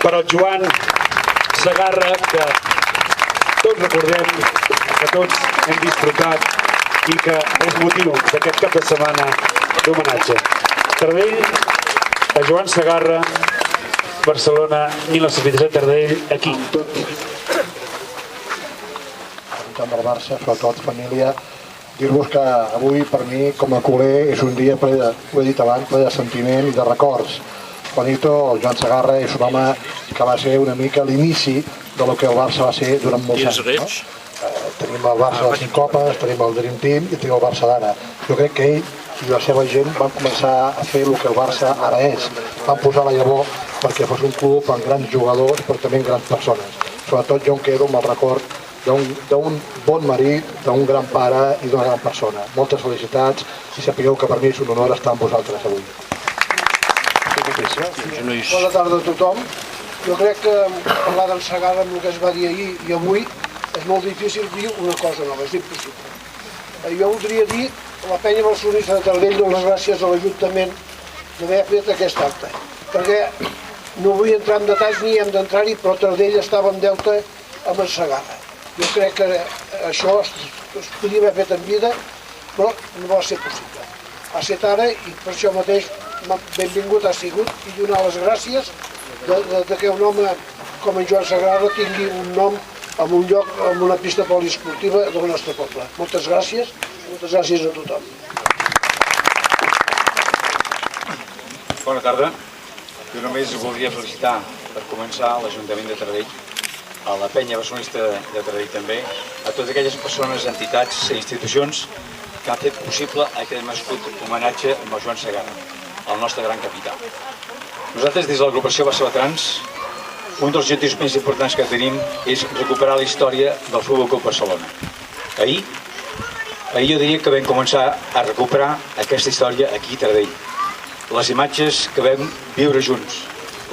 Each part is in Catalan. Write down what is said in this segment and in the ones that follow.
per al Joan Segarra, que tots recordem, que tots hem disfrutat i que és motiu d'aquest cap de setmana d'homenatge. Taradell, a Joan Segarra, Barcelona, 1927, Taradell, aquí. Tant del Barça, sobretot família, dir-vos que avui per mi com a culer és un dia ple de, ho he dit abans, ple de sentiment i de records. Juanito, el Joan Segarra, és un home que va ser una mica l'inici de lo que el Barça va ser durant molts anys. No? Tenim el Barça de les 5 copes, tenim el Dream Team i tenim el Barça d'ara. Jo crec que ell i la seva gent van començar a fer el que el Barça ara és. Van posar la llavor perquè fos un club amb grans jugadors però també amb grans persones. Sobretot jo em quedo amb el record d'un bon marit, d'un gran pare i d'una gran persona. Moltes felicitats i sapigueu que per mi és un honor estar amb vosaltres avui. Bona tarda a tothom. Jo crec que parlar d'en Segarra amb el que es va dir ahir i avui és molt difícil dir una cosa nova, és impossible. Jo voldria dir a la penya barcelonista de Taradell les gràcies a l'Ajuntament d'haver fet aquest acte, perquè no vull entrar en detalls ni hem d'entrar-hi, però Taradell estava en deute amb en Segarra. Jo crec que això es podia haver fet en vida, però no va ser possible. Ha estat ara i per això mateix benvingut ha sigut i donar les gràcies que un home com en Joan Segarra tingui un nom en un lloc, en una pista poliesportiva del nostre poble. Moltes gràcies a tothom. Bona tarda. Jo només voldria felicitar per començar l'Ajuntament de Taradell, a la penya barcelonista de Taradell també, a totes aquelles persones, entitats i institucions que han fet possible aquest merescut homenatge amb el Joan Segarra, el nostre gran capità. Nosaltres, des de l'agrupació Barcelona, un dels objectius més importants que tenim és recuperar la història del Futbol Club Barcelona. Ahir jo diria que vam començar a recuperar aquesta història aquí a Taradell. Les imatges que vam viure junts,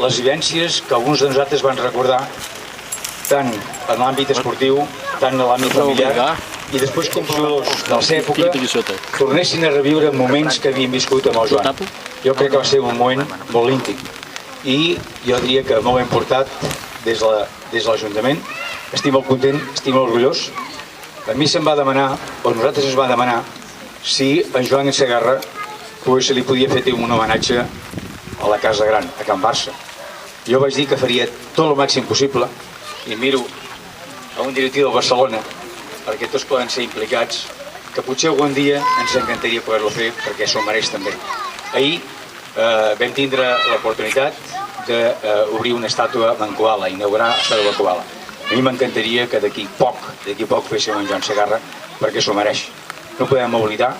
les vivències que alguns de nosaltres van recordar tant en l'àmbit esportiu, tant en l'àmbit familiar, i després com jugadors de la seva època tornessin a reviure moments que havien viscut amb el Joan. Jo crec que va ser un moment molt íntim i jo diria que molt ben portat des de l'Ajuntament. Estic molt content, estic molt orgullós. A mi se'm va demanar, o nosaltres ens va demanar, si en Joan Segarra se li podia fer un homenatge a la Casa Gran, a Can Barça. Jo vaig dir que faria tot el màxim possible i miro a un directiu del Barcelona perquè tots poden ser implicats, que potser algun dia ens encantaria poder-lo fer perquè s'ho mereix també. Ahir vam tindre l'oportunitat d'obrir una estàtua en Koala, inaugurar l'estàtua de Koala. A mi m'encantaria que d'aquí poc féssim en Joan Segarra perquè s'ho mereix. No podem oblidar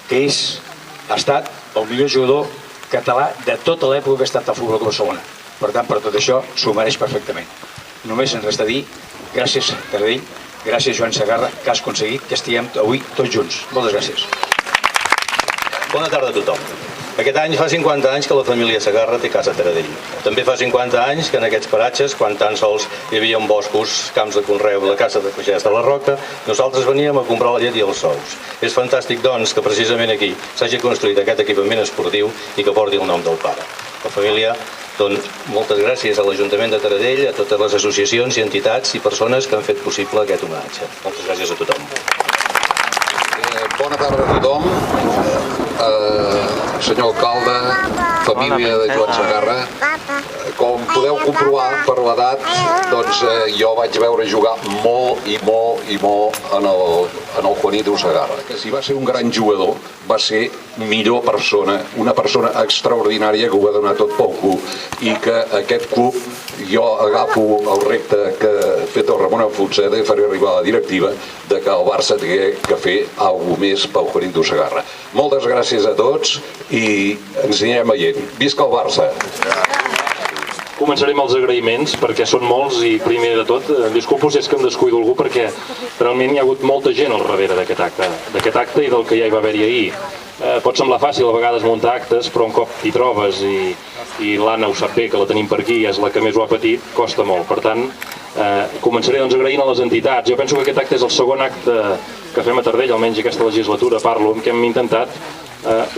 que ha estat el millor jugador català de tota l'època que ha estat al Futbol Club Barcelona. Per tant, per tot això, s'ho mereix perfectament. Només ens resta dir gràcies, Taradell, gràcies, Joan Segarra, que has aconseguit que estiguem avui tots junts. Moltes gràcies. Bona tarda a tothom. Aquest any fa 50 anys que la família Segarra té casa a Taradell. També fa 50 anys que en aquests paratges, quan tan sols hi havia boscos, camps de conreu, la casa de pagès de la Roca, nosaltres veníem a comprar la llet i els ous. És fantàstic, doncs, que precisament aquí s'hagi construït aquest equipament esportiu i que porti el nom del pare. La família, doncs, moltes gràcies a l'Ajuntament de Taradell, a totes les associacions i entitats i persones que han fet possible aquest homenatge. Moltes gràcies a tothom. Bona tarda a tothom. Senyor alcalde, família de Joan Segarra, com podeu comprovar per l'edat, doncs jo vaig veure jugar molt i molt en el Juanito Segarra. Si va ser un gran jugador, va ser millor persona, una persona extraordinària que ho va donar tot pel club i que aquest club jo agafo el repte que ha fet el Ramon Fontseda i faré arribar a la directiva de que el Barça té que fer alguna cosa més pel Juanito Segarra. Moltes gràcies a tots i ens anirem veient. Visca el Barça! Començaré amb els agraïments, perquè són molts i primer de tot, disculpo si és que em descuido algú perquè realment hi ha hagut molta gent al darrere d'aquest acte i del que ja hi va haver-hi ahir. Pot semblar fàcil a vegades muntar actes, però un cop t'hi trobes i l'Anna ho sap bé, que la tenim per aquí, és la que més ho ha patit, costa molt. Per tant, començaré agraint a les entitats. Jo penso que aquest acte és el segon acte que fem a Taradell, almenys aquesta legislatura parlo, en què hem intentat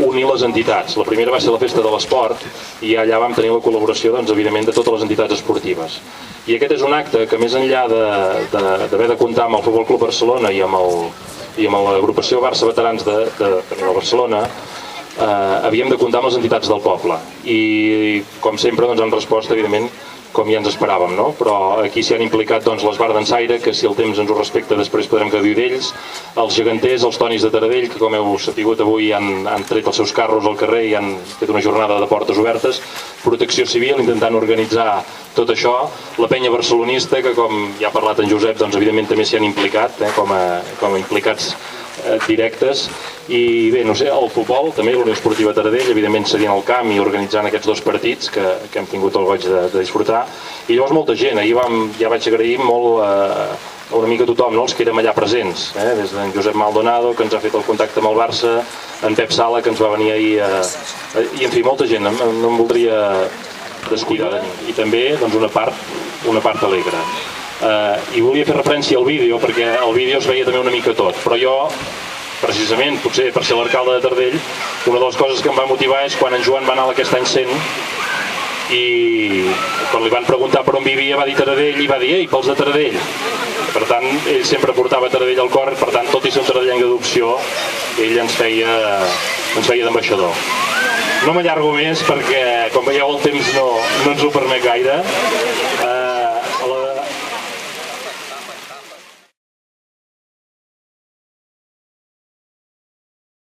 unir les entitats. La primera va ser la Festa de l'Esport i allà vam tenir la col·laboració, doncs, evidentment, de totes les entitats esportives. I aquest és un acte que, més enllà d'haver de comptar amb el Futbol Club Barcelona i amb l'agrupació Barça Veterans de Barcelona, havíem de comptar amb les entitats del poble. I, com sempre, han respost, evidentment, com ja ens esperàvem, no? Però aquí s'hi han implicat les Bar d'Ensaire, que si el temps ens ho respecta després podrem gaudir d'ells, els geganters, els Tonis de Taradell, que com heu sapigut avui han tret els seus carros al carrer i han fet una jornada de portes obertes, Protecció Civil, intentant organitzar tot això, la penya barcelonista, que com ja ha parlat en Josep, doncs evidentment també s'hi han implicat, com a implicats directes, i bé, no sé, el futbol, també la Unió Esportiva Taradell, evidentment cedint al camp i organitzant aquests 2 partits que hem tingut el goig de disfrutar, i llavors molta gent, ahir ja vaig agrair molt a una mica tothom, els que érem allà presents, des d'en Josep Maldonado, que ens ha fet el contacte amb el Barça, en Pep Sala, que ens va venir ahir, i en fi, molta gent, no em voldria descuidar de ningú, i també una part alegre. I volia fer referència al vídeo, perquè el vídeo es veia també una mica tot, però jo, precisament, potser per ser l'alcalde de Taradell, una de les coses que em va motivar és quan en Joan va anar aquest any 100 i quan li van preguntar per on vivia va dir Taradell i va dir, ei, pels de Taradell. Per tant, ell sempre portava Taradell al cor, per tant, tot i ser un taradelleng d'adopció, ell ens feia d'ambaixador. No m'allargo més perquè, com veieu, el temps no ens ho permet gaire.